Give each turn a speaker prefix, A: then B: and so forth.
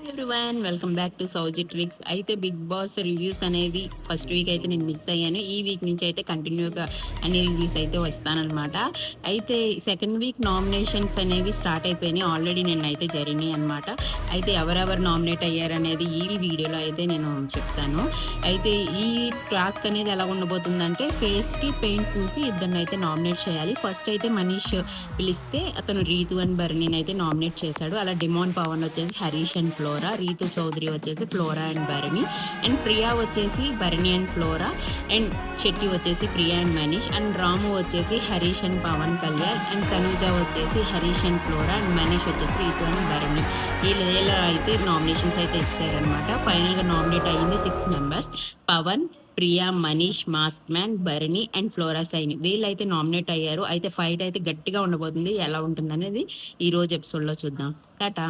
A: Everyone welcome back to Sowji tricks. అయితే big boss reviews అనేవి first week అయితే నేను మిస్ అయ్యాను. ఈ వీక్ నుంచి అయితే కంటిన్యూగా అన్ని రివ్యూస్ అయితే వస్తానన్నమాట. అయితే సెకండ్ వీక్ నామినేషన్స్ అనేవి స్టార్ట్ అయిపోయినాయి. ఆల్రెడీ నిన్నైతే జరిగినాయి అనమాట. అయితే ఎవరెవరు నామినేట్ అయ్యారనేది ఈ వీడియోలో అయితే నేను చెప్తాను. అయితే ఈ టాస్క్ అనేది ఎలా ఉండబోతుందంటే ఫేస్కి పెయింట్ పూసి ఇద్దరిని అయితే నామినేట్ చేయాలి. ఫస్ట్ అయితే మనీష్ పిలిస్తే అతను రీతు అండ్ బర్నీని అయితే నామినేట్ చేశాడు. అలా డిమోన్ పవన్ వచ్చేసి హరీష్ అండ్ ఫ్లోరా, రీతు చౌదరి వచ్చేసి Flora and Bharani, and Priya వచ్చేసి Bharani and Flora, and Shetty వచ్చేసి ప్రియా అండ్ మనీష్, అండ్ రాము వచ్చేసి హరీష్ అండ్ పవన్ కళ్యాణ్, అండ్ తనుజ వచ్చేసి Harish and Flora, and Manish వచ్చేసి రీతు అండ్ భరణి. వీళ్ళ అయితే నామినేషన్స్ అయితే ఇచ్చారనమాట. ఫైనల్గా నామినేట్ అయ్యింది 6 members: Pavan, Priya, Manish, mask man, Bharani and Flora Saini. వీళ్ళైతే నామినేట్ అయ్యారు. అయితే ఫైట్ అయితే గట్టిగా ఉండబోతుంది. ఎలా ఉంటుంది అనేది ఈ రోజు ఎపిసోడ్లో చూద్దాం. టాటా.